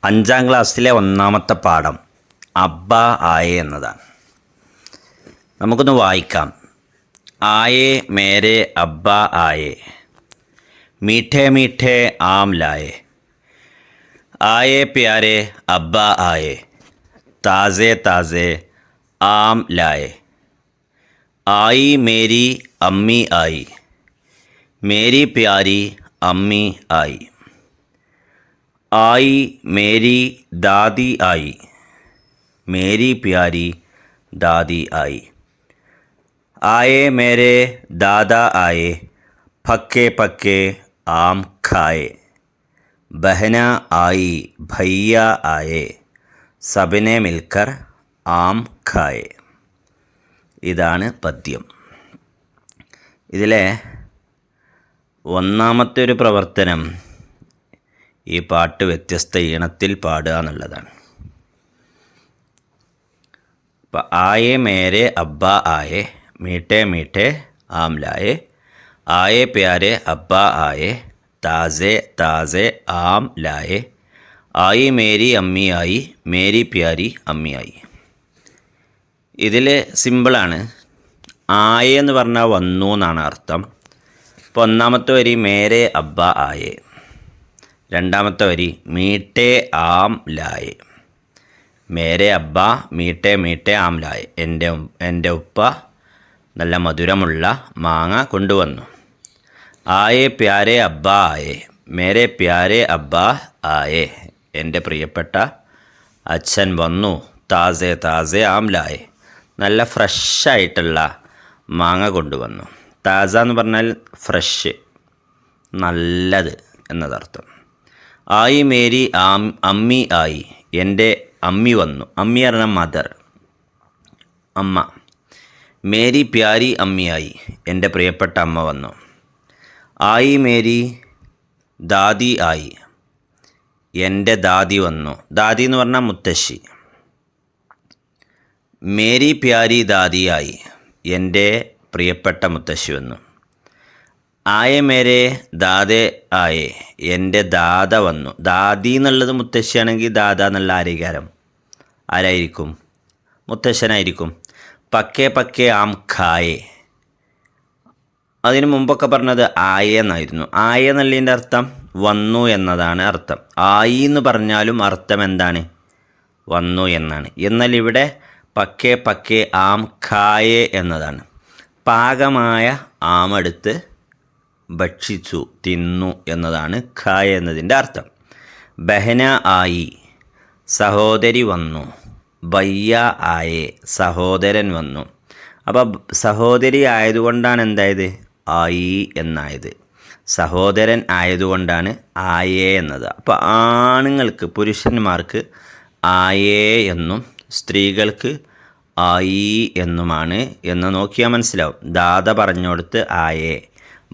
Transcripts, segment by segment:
അഞ്ചാം ക്ലാസ്സിലെ ഒന്നാമത്തെ പാഠം അബ്ബ ആയെ എന്നതാണ്. നമുക്കൊന്ന് വായിക്കാം. ആയെ മേരെ അബ്ബ ആയെ, മീഠേ മീഠേ ആം ലായെ, ആയെ പ്യാരെ അബ്ബ ആയെ, താസെ താസെ ആം ലായെ, आई मेरी अम्मी आई, मेरी प्यारी अम्मी आई, आई मेरी दादी आई, मेरी प्यारी दादी आई, आए मेरे दादा आए, पक्के पक्के आम खाए, बहना आई भैया आए, सबने मिलकर आम खाए. ഇതാണ് പദ്യം. ഇതിലെ ഒന്നാമത്തെ ഒരു പ്രവർത്തനം ഈ പാട്ട് വ്യത്യസ്ത ഈണത്തിൽ പാടുക എന്നുള്ളതാണ്. ഇപ്പം ആയെ മേരെ അബ്ബ ആയെ, മീഠേ മീഠേ ആം ലായെ, ആയെ പ്യാരെ അബ്ബ ആയെ, താസെ താസെ ആം ലായെ, ആയി മേരി അമ്മി ആയി, മേരി പ്യാരി അമ്മി ആയി. ഇതിൽ സിമ്പിളാണ്. ആയെ എന്ന് പറഞ്ഞാൽ വന്നു എന്നാണ് അർത്ഥം. ഇപ്പോൾ ഒന്നാമത്തെ വരി മേരെ അബ്ബ ആയെ, രണ്ടാമത്തെ വരി മീഠേ ആം ലായെ, മേരെ അബ്ബ മീഠേ മീഠേ ആം ലായെ, എൻ്റെ ഉപ്പ നല്ല മധുരമുള്ള മാങ്ങ കൊണ്ടുവന്നു. ആയെ പ്യാരെ അബ്ബ ആയെ, മേരെ പ്യാരെ അബ്ബ ആയെ, എൻ്റെ പ്രിയപ്പെട്ട അച്ഛൻ വന്നു. താസെ താസെ ആം ലായെ, നല്ല ഫ്രഷായിട്ടുള്ള മാങ്ങ കൊണ്ടുവന്നു. താസ എന്ന് പറഞ്ഞാൽ ഫ്രഷ്, നല്ലത് എന്നതർത്ഥം. ആയി മേരി അമ്മി ആയി, എൻ്റെ അമ്മി വന്നു. അമ്മി പറഞ്ഞാൽ മദർ, അമ്മ. മേരി പ്യാരി അമ്മി ആയി, എൻ്റെ പ്രിയപ്പെട്ട അമ്മ വന്നു. ആയി മേരി ദാദി ആയി, എൻ്റെ ദാദി വന്നു. ദാദി എന്ന് പറഞ്ഞാൽ മുത്തശ്ശി. മേരി പ്യാരി ദാദി ആയി, എൻ്റെ പ്രിയപ്പെട്ട മുത്തശ്ശി വന്നു. ആയെ മേരെ ദാദേ ആയെ, എൻ്റെ ദാദ വന്നു. ദാദി എന്നുള്ളത് മുത്തശ്ശിയാണെങ്കിൽ ദാദ എന്നുള്ള ആരായിരിക്കും? മുത്തശ്ശനായിരിക്കും. പക്കേ പക്കേ ആം ഖായെ, അതിന് മുമ്പൊക്കെ പറഞ്ഞത് ആയ എന്നായിരുന്നു. ആയ എന്നുള്ളതിൻ്റെ അർത്ഥം വന്നു എന്നതാണ് അർത്ഥം. ആയി എന്ന് പറഞ്ഞാലും അർത്ഥം എന്താണ്? വന്നു എന്നാണ്. എന്നാൽ ഇവിടെ പക്കേ പക്കേ ആം ഖായെ എന്നതാണ്. പാകമായ ആമെടുത്ത് ഭക്ഷിച്ചു, തിന്നു എന്നതാണ് ഖായ എന്നതിൻ്റെ അർത്ഥം. ബഹന ആയി, സഹോദരി വന്നു. ഭയ്യ ആയെ, സഹോദരൻ വന്നു. അപ്പോൾ സഹോദരി ആയതുകൊണ്ടാണ് എന്തായത്? ആയി എന്നായത്. സഹോദരൻ ആയതുകൊണ്ടാണ് ആയേ എന്നത്. അപ്പോൾ ആണുങ്ങൾക്ക്, പുരുഷന്മാർക്ക് ആയേ എന്നും സ്ത്രീകൾക്ക് ആയി എന്നുമാണ് എന്ന് നോക്കിയാൽ മനസ്സിലാവും. ദാദ പറഞ്ഞോടുത്ത് ആയേ,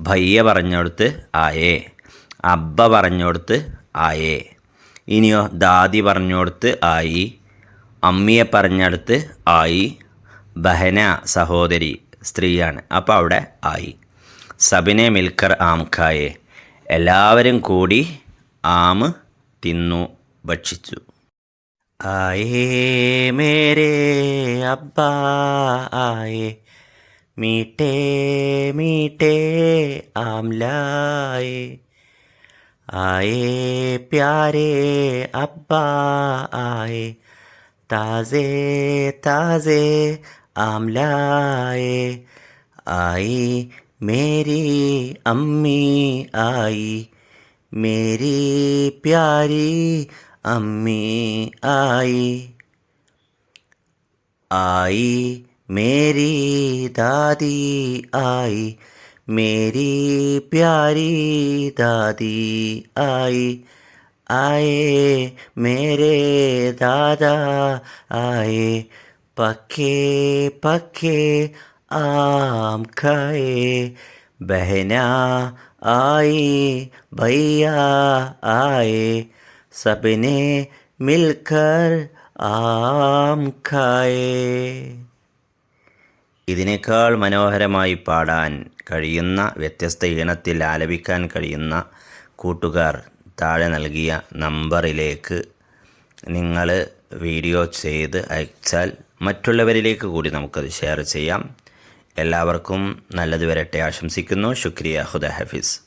ഭയ്യ പറഞ്ഞോടുത്ത് ആയേ, അബ്ബ പറഞ്ഞോടുത്ത് ആയേ. ഇനിയോ ദാദി പറഞ്ഞോടുത്ത് ആയി, അമ്മിയെ പറഞ്ഞെടുത്ത് ആയി, ബഹന സഹോദരി സ്ത്രീയാണ്, അപ്പോൾ അവിടെ ആയി. സബിനെ മിൽക്കർ ആം ഖായെ, എല്ലാവരും കൂടി ആം തിന്നു, ഭക്ഷിച്ചു. आए मेरे अब्बा आए, मीठे मीठे आम लाए, आए प्यारे अब्बा आए, ताज़े ताज़े आम लाए, आई मेरी अम्मी आई, मेरी प्यारी अम्मी आई, आई मेरी दादी आई, मेरी प्यारी दादी आई, आए मेरे दादा आए, पक्के पक्के आम खाए, बहना आई भैया आए, सबने मिलकर आम खाए. ഇതിനേക്കാൾ മനോഹരമായി പാടാൻ കഴിയുന്ന, വ്യത്യസ്ത ഈണത്തിൽ ആലപിക്കാൻ കഴിയുന്ന കൂട്ടുകാർ താഴെ നൽകിയ നമ്പറിലേക്ക് നിങ്ങൾ വീഡിയോ ചെയ്ത് അയച്ചാൽ മറ്റുള്ളവരിലേക്ക് കൂടി നമുക്കത് ഷെയർ ചെയ്യാം. എല്ലാവർക്കും നല്ലത് വരട്ടെ ആശംസിക്കുന്നു. ശുക്രിയ. ഖുദ ഹഫീസ്.